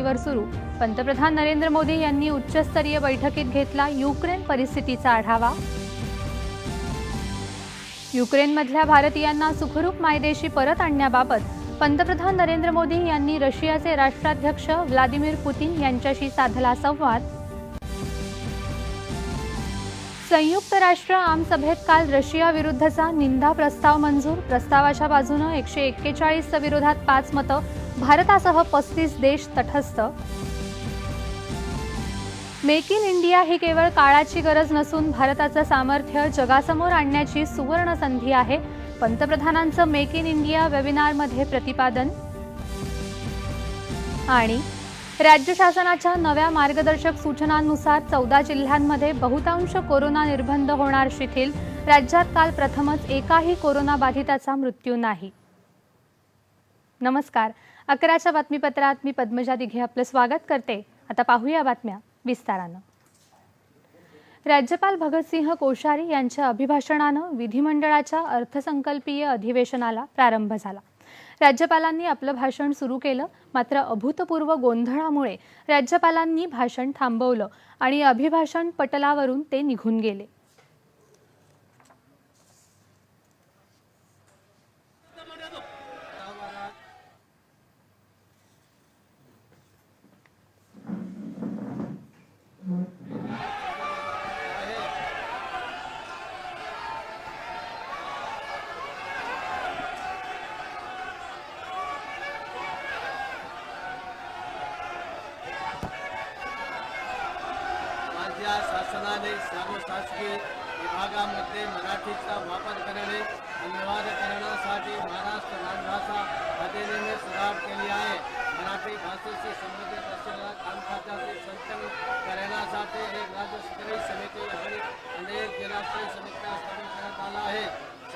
पातळीवर सुरू. पंतप्रधान नरेंद्र मोदी यांनी उच्चस्तरीय बैठकीत घेतला युक्रेन परिस्थितीचा आढावा. युक्रेनमधल्या भारतीयांना सुखरूप मायदेशी परत आणण्याबाबत पंतप्रधान नरेंद्र मोदी यांनी रशियाचे राष्ट्राध्यक्ष व्लादिमीर पुतिन यांच्याशी साधला संवाद. संयुक्त राष्ट्र आमसभेत काल रशिया विरुद्धचा निंदा प्रस्ताव मंजूर. प्रस्तावाच्या बाजूने 141 विरोधात 5 मतं. भारतासह 35 देश तटस्थ. मेक इन इंडिया ही केवळ काळाची गरज नसून भारताचं सामर्थ्य जगासमोर आणण्याची सुवर्ण संधी आहे. पंतप्रधानांचं मेक इन इंडिया वेबिनारमध्ये प्रतिपादन. आणि राज्य शासनाच्या नव्या मार्गदर्शक सूचनांनुसार 14 जिल्ह्यांमध्ये बहुतांश कोरोना निर्बंध होणार शिथिल. राज्यात काल प्रथमच एकाही कोरोना बाधिताचा मृत्यू नाही. नमस्कार, 11च्या बातमीपत्रात मी पद्मजा दिघे आपलं स्वागत करते. आता पाहूया बातम्या विस्तारानं. राज्यपाल भगतसिंह कोश्यारी यांच्या अभिभाषणानं विधिमंडळाच्या अर्थसंकल्पीय अधिवेशनाला प्रारंभ झाला. राज्यपालांनी आपलं भाषण सुरू केलं, मात्र अभूतपूर्व गोंधळामुळे राज्यपालांनी भाषण थांबवलं आणि अभिभाषण पटलावरून ते निघून गेले. शासनाने सर्व शासकीय विभागांमध्ये मराठीचा वापर करणे अनिवार्य करण्यासाठी महाराष्ट्र राजभाषा अभियानाने सुरुवात केली आहे. मराठी भाषेशी संबंधित असलेल्या कामकाजाचे संचालन करण्यासाठी एक राज्यस्तरीय समिती आणि अनेक जिल्हास्तरीय समित्या स्थापन करण्यात आल्या आहे.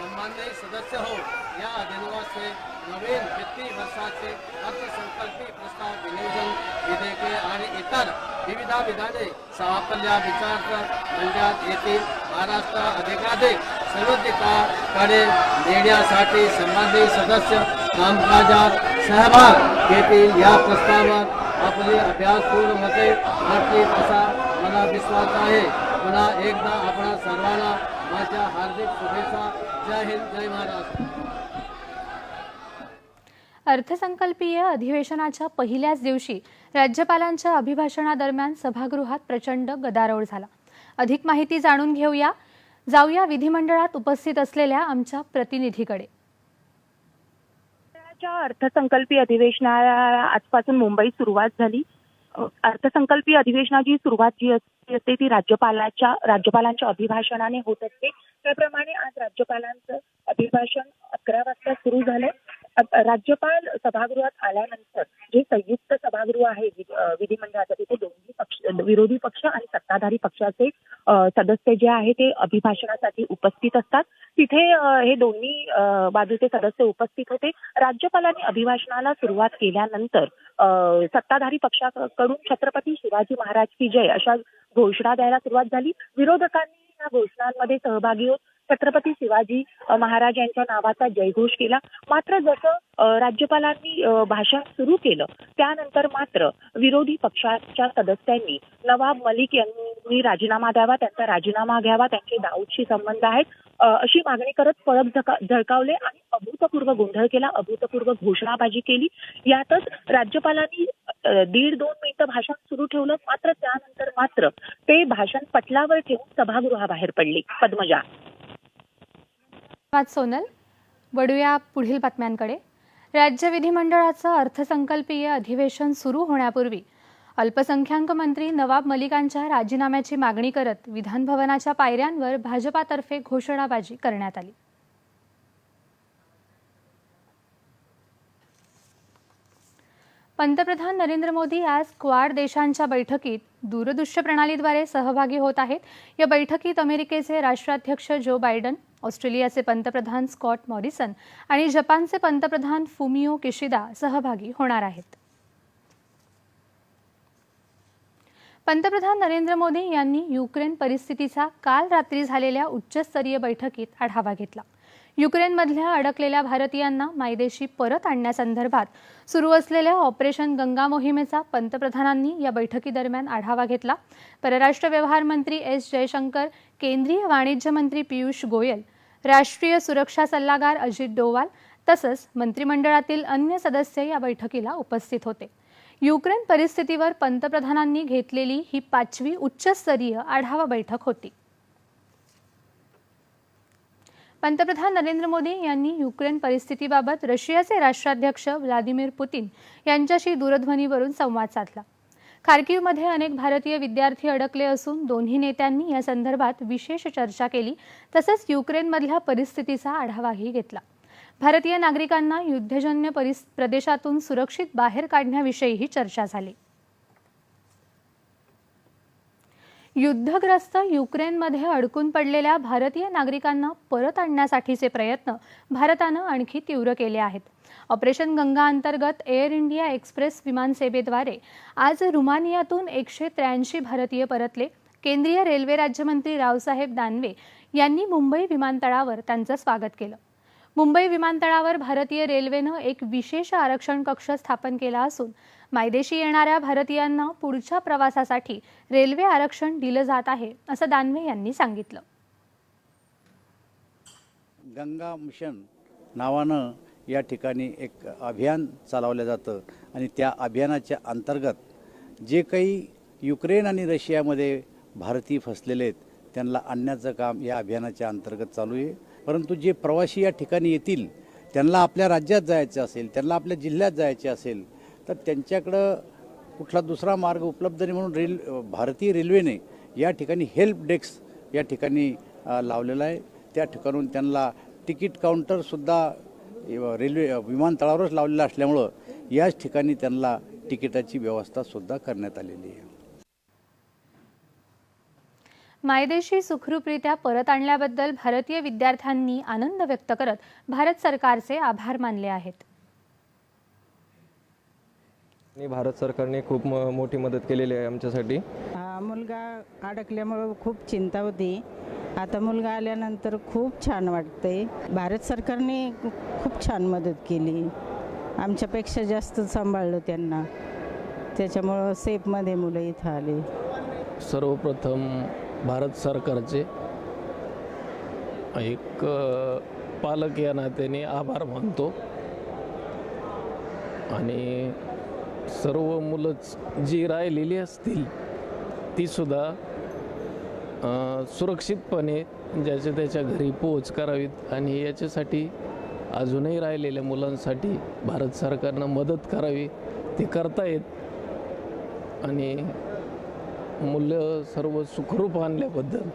संबंधित सदस्य हो या अधिनियमाचे नवीन वित्तीय वर्षाचे अर्थसंकल्पीय प्रस्ताव विनियोजन विधेयके आणि इतर विविध विधाने आपल्या विचार मंडळात येतील. महाराष्ट्र अधिकाधिक समृद्धीकडे नेण्यासाठी संबंधित सदस्य कामकाजात सहभाग घेतील. या प्रस्तावावर आपले अभ्यास पूर्ण होते आणि असा मला विश्वास आहे. पुन्हा एकदा आपण सर्वांना माझ्या हार्दिक शुभेच्छा. जय हिंद, जय महाराष्ट्र. अर्थसंकल्पीय अधिवेशनाच्या पहिल्याच दिवशी राज्यपालांच्या अभिभाषणादरम्यान सभागृहात प्रचंड गदारोळ झाला. अधिक माहिती जाणून जाऊया विधिमंडळात उपस्थित असलेल्या आमच्या प्रतिनिधीकडे. अर्थसंकल्पीय अधिवेशनाला आजपासून मुंबईत सुरुवात झाली. अर्थसंकल्पीय अधिवेशनाची सुरुवात जी असते ती राज्यपालांच्या अभिभाषणाने होत असते. त्याप्रमाणे आज राज्यपालांचं अभिभाषण 11 वाजता सुरू झालं. राज्यपाल सभागृहात आल्यानंतर जे संयुक्त सभागृह आहे विधिमंडळाचं, तिथे दोन्ही पक्ष, विरोधी पक्ष आणि सत्ताधारी पक्षाचे सदस्य जे आहे ते अभिभाषणासाठी उपस्थित असतात. तिथे हे दोन्ही बाजूचे सदस्य उपस्थित होते. राज्यपालांनी अभिभाषणाला सुरुवात केल्यानंतर सत्ताधारी पक्षाकडून छत्रपती शिवाजी महाराज की जय अशा घोषणा द्यायला सुरुवात झाली. विरोधकांनी या घोषणांमध्ये सहभागी होत छत्रपती शिवाजी महाराज यांच्या नावाचा जयघोष केला. मात्र जसं राज्यपालांनी भाषण सुरू केलं त्यानंतर मात्र विरोधी पक्षाच्या सदस्यांनी नवाब मलिक यांनी राजीनामा द्यावा, त्यांचा राजीनामा घ्यावा, त्यांचे दाऊदशी संबंध आहेत अशी मागणी करत फलक झळकावले आणि अभूतपूर्व गोंधळ केला, अभूतपूर्व घोषणाबाजी केली. यातच राज्यपालांनी 1.5-2 मिनिटं भाषण सुरू ठेवलं. मात्र त्यानंतर मात्र ते भाषण पटलावर ठेवून सभागृहाबाहेर पडले. पद्मजा. सोनल, वळूया पुढील बातम्यांकडे. राज्य विधिमंडळाचं अर्थसंकल्पीय अधिवेशन सुरू होण्यापूर्वी अल्पसंख्याक मंत्री नवाब मलिकांच्या राजीनाम्याची मागणी करत विधान भवनाच्या पायऱ्यांवर भाजपातर्फे घोषणाबाजी करण्यात आली. पंतप्रधान नरेंद्र मोदी आज क्वाड देशांच्या बैठकीत दूरदृश्य प्रणालीद्वारे सहभागी होत आहेत. या बैठकीत अमेरिकेचे राष्ट्राध्यक्ष जो बायडन, ऑस्ट्रेलियाचे पंतप्रधान स्कॉट मॉरिसन आणि जपानचे पंतप्रधान फुमियो किशिदा सहभागी होणार आहेत. पंतप्रधान नरेंद्र मोदी यांनी युक्रेन परिस्थितीचा काल रात्री झालेल्या उच्चस्तरीय बैठकीत आढावा घेतला. युक्रेनमधल्या अडकलेल्या भारतीयांना मायदेशी परत आणण्यासंदर्भात सुरू असलेल्या ऑपरेशन गंगा मोहिमेचा पंतप्रधानांनी या बैठकीदरम्यान आढावा घेतला। परराष्ट्र व्यवहार मंत्री एस जयशंकर, केंद्रीय वाणिज्य मंत्री पियुष गोयल, राष्ट्रीय सुरक्षा सल्लागार अजित डोवाल तसंच मंत्रिमंडळातील अन्य सदस्य या बैठकीला उपस्थित होते। युक्रेन परिस्थितीवर पंतप्रधानांनी घेतलेली ही 5वी उच्चस्तरीय आढावा बैठक होती। पंतप्रधान नरेंद्र मोदी यांनी युक्रेन परिस्थितीबाबत रशियाचे राष्ट्राध्यक्ष व्लादिमीर पुतिन यांच्याशी दूरध्वनीवरून संवाद साधला। खार्किव्हमध्ये अनेक भारतीय विद्यार्थी अडकले असून दोन्ही नेत्यांनी या संदर्भात विशेष चर्चा केली तसंच युक्रेनमधल्या परिस्थितीचा आढावाही घेतला। भारतीय नागरिकांना युद्धजन्य प्रदेशातून सुरक्षित बाहेर काढण्याविषयीही चर्चा झाली। युद्धग्रस्त युक्रेनमध्ये अडकून पडलेल्या भारतीय नागरिकांना परत आणण्यासाठीचे प्रयत्न भारतानं आणखी तीव्र केले आहेत। ऑपरेशन गंगा अंतर्गत एअर इंडिया एक्सप्रेस विमानसेवेद्वारे आज रुमानियातून 183 भारतीय परतले। केंद्रीय रेल्वे राज्यमंत्री रावसाहेब दानवे यांनी मुंबई विमानतळावर त्यांचं स्वागत केलं। मुंबई विमानतळावर भारतीय रेल्वेनं एक विशेष आरक्षण कक्ष स्थापन केला असून मायदेशी येणाऱ्या भारतीयांना पुढच्या प्रवासासाठी रेल्वे आरक्षण दिलं जात आहे असं दानवे यांनी सांगितलं। गंगा मिशन नावानं या ठिकाणी एक अभियान चालवलं जातं आणि त्या अभियानाच्या अंतर्गत जे काही युक्रेन आणि रशियामध्ये भारतीय फसलेले आहेत त्यांना आणण्याचं काम या अभियानाच्या अंतर्गत चालू आहे। परंतु जे प्रवासी या ठिकाणी येतील त्यांना आपल्या राज्यात जायचं असेल, त्यांना आपल्या जिल्ह्यात जायचे असेल तर त्यांच्याकडं कुठला दुसरा मार्ग उपलब्ध नाही म्हणून भारतीय रेल्वेने या ठिकाणी हेल्प डेस्क या ठिकाणी लावलेला आहे। त्या ठिकाणून त्यांना तिकीट काउंटरसुद्धा रेल्वे विमानतळावरच लावलेलं असल्यामुळं याच ठिकाणी त्यांना तिकिटाची व्यवस्थासुद्धा करण्यात आलेली आहे। मायदेशी सुखरूपरित्या परत आणल्याबद्दल भारतीय विद्यार्थ्यांनी आनंद व्यक्त करत भारत सरकारचे आभार मानले आहेत। भारत सरकारने खूप मोठी मदत केलेली आहे आमच्यासाठी। मुलगा अडकल्यामुळे खूप चिंता होती, आता मुलगा आल्यानंतर खूप छान वाटतंय। भारत सरकारने खूप छान मदत केली, आमच्यापेक्षा जास्त सांभाळलं त्यांना, त्याच्यामुळं सेफमध्ये मुलं इथं आले। सर्वप्रथम भारत सरकारचे एक पालक या नात्याने आभार मानतो आणि सर्व मुलंच जी राहिलेली असतील ती सुद्धा सुरक्षितपणे ज्याच्या त्याच्या घरी पोहोच करावीत आणि याच्यासाठी अजूनही राहिलेल्या मुलांसाठी भारत सरकारनं मदत करावी, ती करतायत आणि मूल्य सर्व सुखरूप आणल्याबद्दल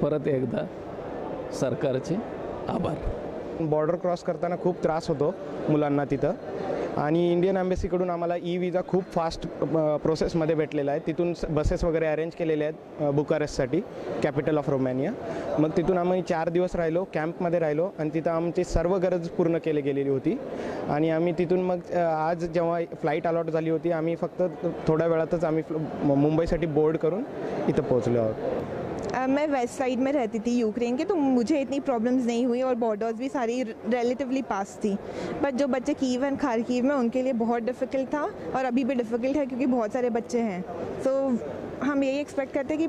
परत एकदा सरकारचे आभार। बॉर्डर क्रॉस करताना खूप त्रास होतो मुलांना तिथं आणि इंडियन एम्बेसीकडून आम्हाला विजा खूप फास्ट प्रोसेसमध्ये भेटलेला आहे। तिथून बसेस वगैरे अरेंज केलेले आहेत बुकारेस्टसाठी, कॅपिटल ऑफ रोमॅनिया। मग तिथून आम्ही 4 दिवस राहिलो, कॅम्पमध्ये राहिलो आणि तिथं आमची सर्व गरज पूर्ण केली गेलेली होती आणि आम्ही तिथून मग आज जेव्हा फ्लाईट अलॉट झाली होती आम्ही फक्त थोड्या वेळातच आम्ही मुंबईसाठी बोर्ड करून इथं पोहोचलो आहोत। मैं वेस्ट साइड में रहती थी यूक्रेन के, तो मुझे इतनी प्रॉब्लम्स नहीं हुई और बॉर्डर्स भी सारी रिलेटिवली पास थी। बट जो बच्चे कीव एंड खार्किव में उनके लिए बहुत डिफ़िकल्ट था और अभी भी डिफ़िकल्ट है क्योंकि बहुत सारे बच्चे हैं। तो हम यही एक्सपेक्ट करते हैं कि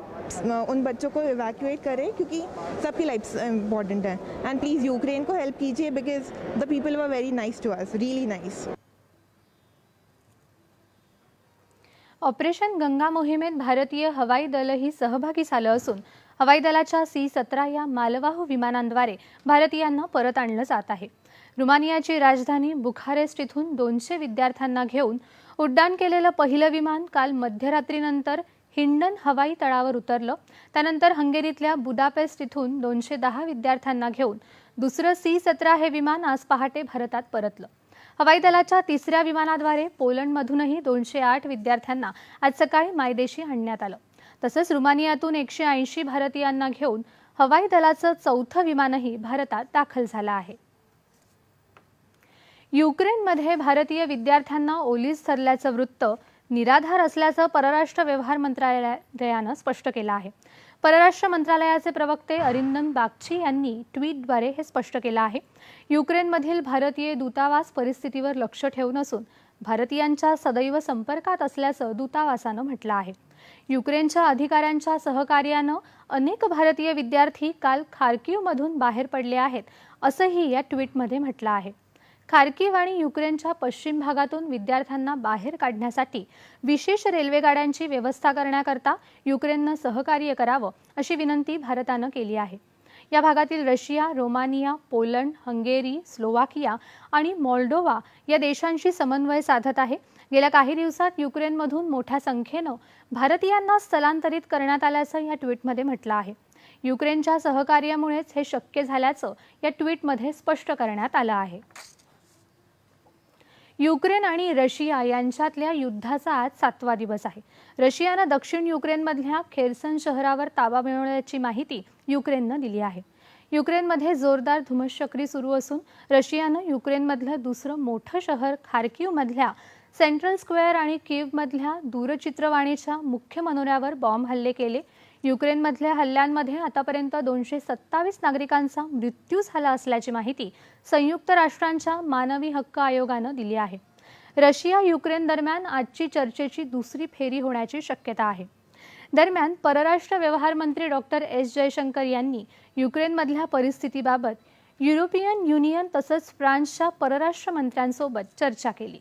उन बच्चों को इवैक्यूएट करें क्योंकि सबकी लाइफ इम्पॉर्टेंट है। एंड प्लीज़ यूक्रेन को हेल्प कीजिए because the people were very nice to us, really nice. Operation Ganga मोहिमेत भारतीय हवाई दलही सहभागी झालं असून हवाई दलाच्या C-17 या मालवाहू विमानांद्वारे भारतीयांना परत आणलं जात आहे। रुमानियाची राजधानी बुखारेस्ट इथून 200 विद्यार्थ्यांना घेऊन उड्डाण केलेलं पहिलं विमान काल मध्यरात्रीनंतर हिंडन हवाई तळावर उतरलं। त्यानंतर हंगेरीतल्या बुदापेस्ट इथून 210 विद्यार्थ्यांना घेऊन दुसरं C-17 हे विमान आज पहाटे भारतात परतलं। हवाई दलाच्या 3ऱ्या विमानाद्वारे पोलंडमधूनही 208 विद्यार्थ्यांना आज सकाळी मायदेशी आणण्यात आलं। तसंच रुमानियातून 180 भारतीयांना घेऊन हवाई दलाचं 4थं विमानही भारतात दाखल झालं आहे। युक्रेनमध्ये भारतीय विद्यार्थ्यांना ओलीस धरल्याचं वृत्त निराधार असल्याचं परराष्ट्र व्यवहार मंत्रालयानं स्पष्ट केलं आहे। परराष्ट्र मंत्रालयाचे प्रवक्ते अरिंदम बागची यांनी ट्विटद्वारे हे स्पष्ट केलं आहे. युक्रेनमधील भारतीय दूतावास परिस्थितीवर लक्ष ठेवून असून भारतीयांच्या सदैव संपर्कात असल्याचं दूतावासानं म्हटलं आहे. युक्रेनच्या अधिकाऱ्यांच्या सहकार्यानं अनेक भारतीय विद्यार्थी काल खार्किव्हमधून बाहेर पडले आहेत, असंही या ट्विटमध्ये म्हटलं आहे. खार्किव्ह आणि युक्रेनच्या पश्चिम भागातून विद्यार्थ्यांना बाहेर काढण्यासाठी विशेष रेल्वेगाड्यांची व्यवस्था करण्याकरता युक्रेननं सहकार्य करावं अशी विनंती भारतानं केली आहे. या भागातील Russia, Romania, Poland, Hungary, Slovakia आणि मोल्डोवा या देशांशी समन्वय साधत आहे. गेल्या काही दिवसात युक्रेनमधून मोठ्या संख्येनं भारतीयांना स्थलांतरित करण्यात आल्याचं या ट्विटमध्ये म्हटलं आहे. युक्रेनच्या सहकार्यामुळेच हे शक्य झाल्याचं या ट्विटमध्ये स्पष्ट करण्यात आलं आहे. युक्रेन आणि रशिया यांच्यातल्या युद्धाचा आज 7वा दिवस आहे. रशियानं दक्षिण युक्रेनमधल्या खेर्सन शहरावर ताबा मिळवल्याची माहिती युक्रेननं दिली आहे. युक्रेनमध्ये जोरदार धुमश्चक्री सुरू असून रशियानं युक्रेनमधलं दुसरं मोठं शहर खार्किव्हमधल्या सेंट्रल स्क्वेअर आणि कीव्हमधल्या दूरचित्रवाणीच्या मुख्य मनोऱ्यावर बॉम्ब हल्ले केले. युक्रेनमधल्या हल्ल्यांमध्ये आतापर्यंत 227 नागरिकांचा मृत्यू झाला असल्याची माहिती संयुक्त राष्ट्रांच्या मानवी हक्क आयोगानं दिली आहे. रशिया युक्रेन दरम्यान आजची चर्चेची दुसरी फेरी होण्याची शक्यता आहे. दरम्यान परराष्ट्र व्यवहार मंत्री डॉक्टर एस जयशंकर यांनी युक्रेनमधल्या परिस्थितीबाबत युरोपियन युनियन तसंच फ्रान्सच्या परराष्ट्र मंत्र्यांसोबत चर्चा केली.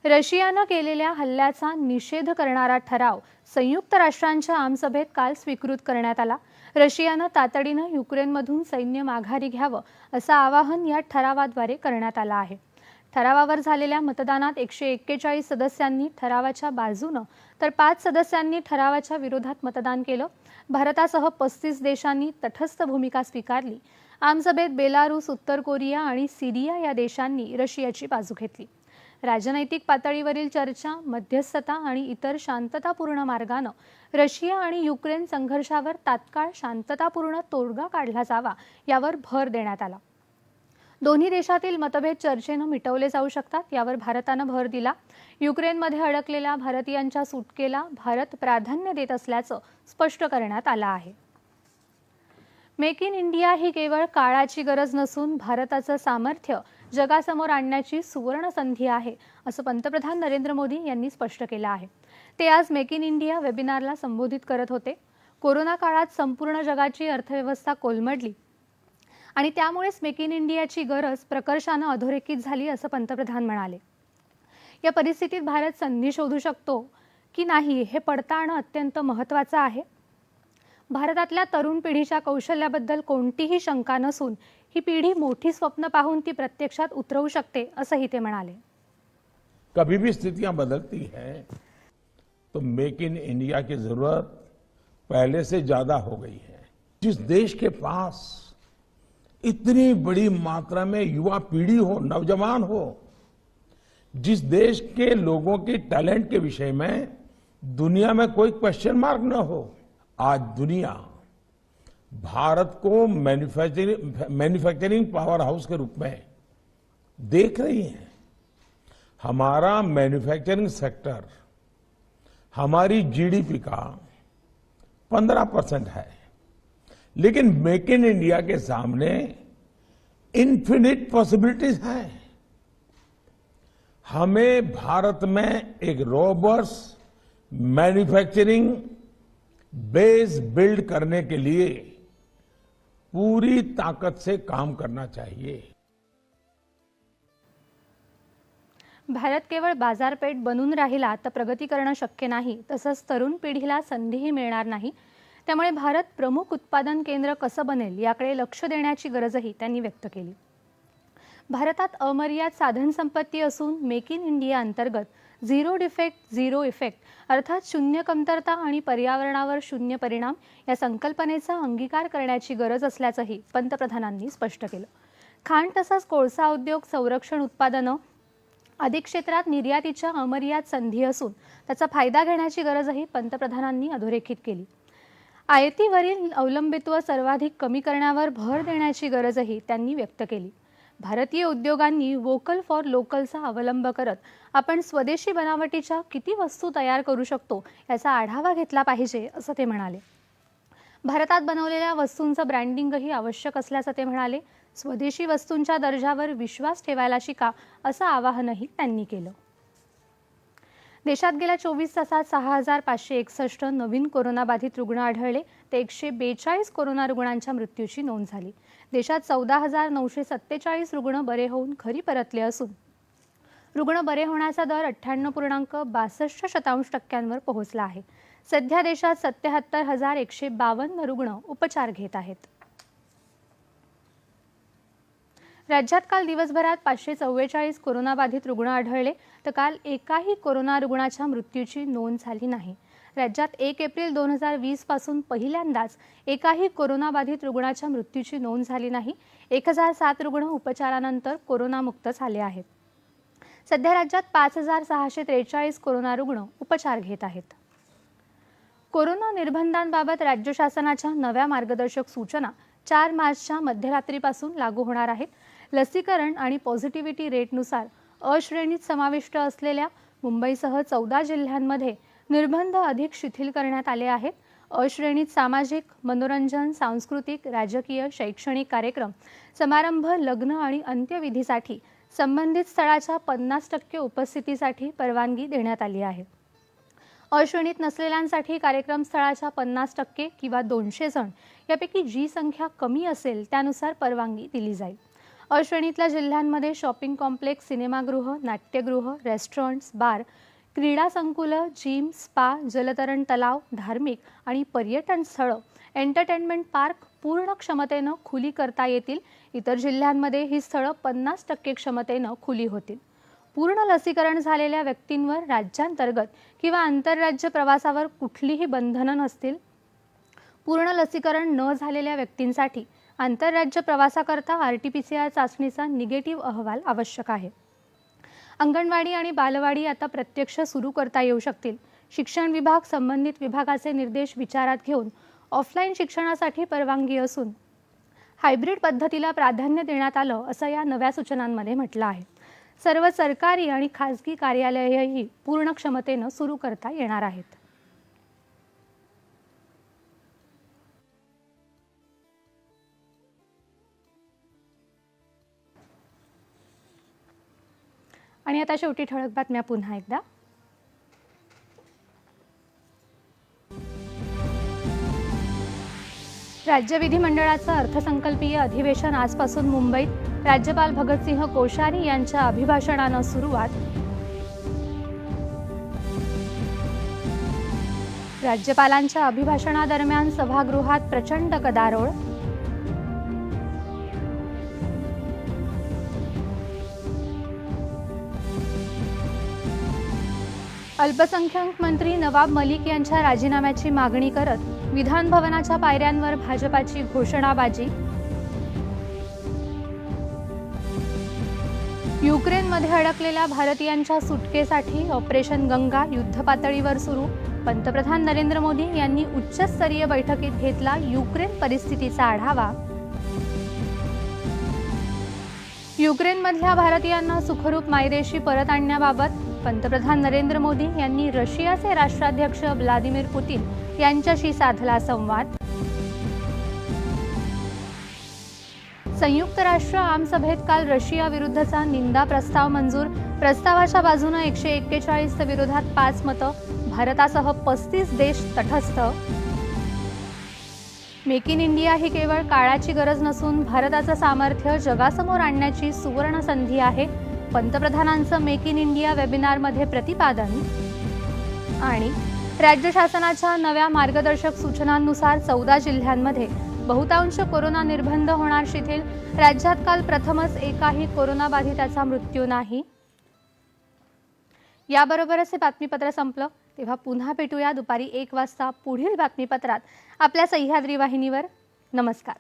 रशियानं केलेल्या हल्ल्याचा निषेध करणारा ठराव संयुक्त राष्ट्रांच्या आमसभेत काल स्वीकृत करण्यात आला. रशियानं तातडीनं युक्रेनमधून सैन्य माघारी घ्यावं असं आवाहन या ठरावाद्वारे करण्यात आलं आहे. ठरावावर झालेल्या मतदानात 141 सदस्यांनी ठरावाच्या बाजूनं तर 5 सदस्यांनी ठरावाच्या विरोधात मतदान केलं. भारतासह 35 देशांनी तटस्थ भूमिका स्वीकारली. आमसभेत बेलारूस, उत्तर कोरिया आणि सिरिया या देशांनी रशियाची बाजू घेतली. राजनैतिक पातळीवरील चर्चा, मध्यस्थता आणि इतर शांततापूर्ण मार्गानं रशिया आणि युक्रेन संघर्षावर तात्काळ शांततापूर्ण तोडगा काढला जावा यावर भर देण्यात आला. दोन्ही देशातील मतभेद चर्चेनं मिटवले जाऊ शकतात यावर भारतानं भर दिला. युक्रेनमध्ये अडकलेल्या भारतीयांच्या सुटकेला भारत प्राधान्य देत असल्याचं स्पष्ट करण्यात आलं आहे. मेक इन इंडिया ही केवळ काळाची गरज नसून भारताचं सामर्थ्य जगासमोर आणण्याची सुवर्ण संधी आहे, असं पंतप्रधान नरेंद्र मोदी यांनी स्पष्ट केलं आहे. ते आज मेक इन इंडिया वेबिनारला संबोधित करत होते. कोरोना काळात संपूर्ण जगाची अर्थव्यवस्था कोलमडली आणि त्यामुळेच मेक इन इंडियाची गरज प्रकर्षानं अधोरेखित झाली, असं पंतप्रधान म्हणाले. या परिस्थितीत भारत संधी शोधू शकतो की नाही हे पडताळणं अत्यंत महत्त्वाचं आहे. भारतातल्या तरुण पिढीच्या कौशल्याबद्दल कोणतीही शंका नसून ही पिढी मोठी स्वप्न पाहून ती प्रत्यक्षात उतरवू शकते, असंही ते म्हणाले. कभी भी स्थितियां बदलती हैं तो मेक इन इंडिया की जरूरत पहले से ज्यादा हो गई है. जिस देश के पास इतनी बड़ी मात्रा में युवा पीढ़ी हो, नौजवान हो, जिस देश के लोगों के टैलेंट के विषय में दुनिया में कोई क्वेश्चन मार्क न हो, आज दुनिया भारत को मैन्युफैक्चरिंग पावर हाउस के रूप में देख रही है. हमारा मैन्युफैक्चरिंग सेक्टर हमारी जीडीपी का 15% है, लेकिन मेक इन इंडिया के सामने इन्फिनिट पॉसिबिलिटीज हैं. हमें भारत में एक रोबस्ट मैन्युफैक्चरिंग बेस बिल्ड करने के लिए पूरी ताकत से काम करना चाहिए. भारत केवळ बाजारपेठ बनून राहिला तर प्रगती करणं शक्य नाही, तसंच तरुण पिढीला संधीही मिळणार नाही. त्यामुळे भारत प्रमुख उत्पादन केंद्र कसं बनेल याकडे लक्ष देण्याची गरजही त्यांनी व्यक्त केली. भारतात अमर्याद साधन संपत्ती असून मेक इन इंडिया अंतर्गत झिरो डिफेक्ट झिरो इफेक्ट अर्थात शून्य कमतरता आणि पर्यावरणावर शून्य परिणाम या संकल्पनेचा अंगीकार करण्याची गरज असल्याचंही पंतप्रधानांनी स्पष्ट केलं. खाण तसंच कोळसा उद्योग, संरक्षण उत्पादनं आदी क्षेत्रात निर्यातीच्या अमर्याद संधी असून त्याचा फायदा घेण्याची गरजही पंतप्रधानांनी अधोरेखित केली. आयातीवरील अवलंबित्व सर्वाधिक कमी करण्यावर भर देण्याची गरजही त्यांनी व्यक्त केली. भारतीय उद्योगांनी वोकल फॉर लोकलचा अवलंब करत आपण स्वदेशी बनावटीच्या किती वस्तू तयार करू शकतो याचा आढावा घेतला पाहिजे असं ते म्हणाले. भारतात बनवलेल्या वस्तूंचं ब्रँडिंगही आवश्यक असल्याचं ते म्हणाले. स्वदेशी वस्तूंच्या दर्जावर विश्वास ठेवायला शिका असं आवाहनही त्यांनी केलं. देशात गेल्या 24 तासात 6,561 नवीन कोरोनाबाधित रुग्ण आढळले. ते 142 कोरोना रुग्णांच्या मृत्यूची नोंद झाली. देशात 14,947 रुग्ण बरे होऊन घरी परतले असून रुग्ण बरे होण्याचा दर 98.62% पोहोचला आहे. सध्या देशात 77,152 रुग्ण उपचार घेत आहेत. राज्यात काल दिवसभरात 544 कोरोनाबाधित रुग्ण आढळले. तर काल एकाही कोरोना रुग्णाच्या मृत्यूची नोंद झाली नाही. राज्यात 1 एप्रिल 2020 पासून पहिल्यांदाच एकाही कोरोनाबाधित रुग्णाच्या मृत्यूची नोंद झाली नाही. 1007 रुग्ण उपचारानंतर कोरोनामुक्त झाले आहेत. सध्या राज्यात 5,643 कोरोना रुग्ण उपचार घेत आहेत. कोरोना निर्बंधांबाबत राज्य शासनाच्या नव्या मार्गदर्शक सूचना 4 मार्चच्या मध्यरात्रीपासून लागू होणार आहेत. लसीकरण आणि पॉझिटिव्हिटी रेटनुसार अ श्रेणीत समाविष्ट असलेल्या मुंबईसह 14 जिल्ह्यांमध्ये निर्बंध अधिक शिथिल करण्यात आले आहेत. अ श्रेणीत सामाजिक, मनोरंजन, सांस्कृतिक, राजकीय, शैक्षणिक कार्यक्रम, समारंभ, लग्न आणि अंत्यविधीसाठी संबंधित स्थळाच्या 50% उपस्थितीसाठी परवानगी देण्यात आली आहे. अ श्रेणीत नसलेल्यांसाठी कार्यक्रम स्थळाच्या 50% किंवा 200 जण यापैकी जी संख्या कमी असेल त्यानुसार परवानगी दिली जाईल. अ श्रेणीतल्या जिल्ह्यांमध्ये शॉपिंग कॉम्प्लेक्स, सिनेमागृह, नाट्यगृह, रेस्टॉरंट्स, बार, क्रीडा संकुलं, जिम, स्पा, जलतरण तलाव, धार्मिक आणि पर्यटन स्थळं, एंटरटेनमेंट पार्क पूर्ण क्षमतेनं खुली करता येतील. इतर जिल्ह्यांमध्ये ही स्थळं 50% क्षमतेनं खुली होतील. पूर्ण लसीकरण झालेल्या व्यक्तींवर राज्यांतर्गत किंवा आंतरराज्य प्रवासावर कुठलीही बंधनं नसतील. पूर्ण लसीकरण न झालेल्या व्यक्तींसाठी आंतरराज्य प्रवासाकरता RT-PCR चाचणीचा निगेटिव्ह अहवाल आवश्यक आहे. अंगणवाडी आणि बालवाडी आता प्रत्यक्ष सुरू करता येऊ शकतील. शिक्षण विभाग संबंधित विभागाचे निर्देश विचारात घेऊन ऑफलाईन शिक्षणासाठी परवानगी असून हायब्रिड पद्धतीला प्राधान्य देण्यात आलं असं या नव्या सूचनांमध्ये म्हटलं आहे. सर्व सरकारी आणि खासगी कार्यालयेही पूर्ण क्षमतेनं सुरू करता येणार आहेत. आणि आता शेवटी ठळक बातम्या पुन्हा एकदा. राज्य विधिमंडळाचं अर्थसंकल्पीय अधिवेशन आजपासून मुंबईत. राज्यपाल भगतसिंह कोश्यारी यांच्या अभिभाषणानं सुरुवात. राज्यपालांच्या अभिभाषणादरम्यान सभागृहात प्रचंड गदारोळ. अल्पसंख्याक मंत्री नवाब मलिक यांच्या राजीनाम्याची मागणी करत विधान भवनाच्या पायऱ्यांवर भाजपाची घोषणाबाजी. युक्रेनमध्ये अडकलेल्या भारतीयांच्या सुटकेसाठी ऑपरेशन गंगा युद्धपातळीवर सुरू. पंतप्रधान नरेंद्र मोदी यांनी उच्चस्तरीय बैठकीत घेतला युक्रेन परिस्थितीचा आढावा. युक्रेनमधल्या भारतीयांना सुखरूप मायदेशी परत आणण्याबाबत पंतप्रधान नरेंद्र मोदी यांनी रशियाचे राष्ट्राध्यक्ष व्लादिमीर पुतीन यांच्याशी साधला संवाद. संयुक्त राष्ट्र आमसभेत काल रशिया विरुद्धचा निंदा प्रस्ताव मंजूर. प्रस्तावाच्या बाजूने 141 तर विरोधात 5 मतं. भारतासह 35 देश तटस्थ. मेक इन इंडिया ही केवळ काळाची गरज नसून भारताचं सामर्थ्य जगासमोर आणण्याची सुवर्ण संधी आहे. पंतप्रधानांचं मेक इन इंडिया वेबिनारमध्ये प्रतिपादन. आणि राज्य शासनाच्या नव्या मार्गदर्शक सूचनांनुसार 14 जिल्ह्यांमध्ये बहुतांश कोरोना निर्बंध होणार शिथिल. राज्यात काल प्रथमच एकाही कोरोनाबाधिताचा मृत्यू नाही. याबरोबरच हे बातमीपत्र संपलं. तेव्हा पुन्हा भेटूया दुपारी 1 वाजता पुढील बातमीपत्रात आपल्या सह्याद्री वाहिनीवर. नमस्कार.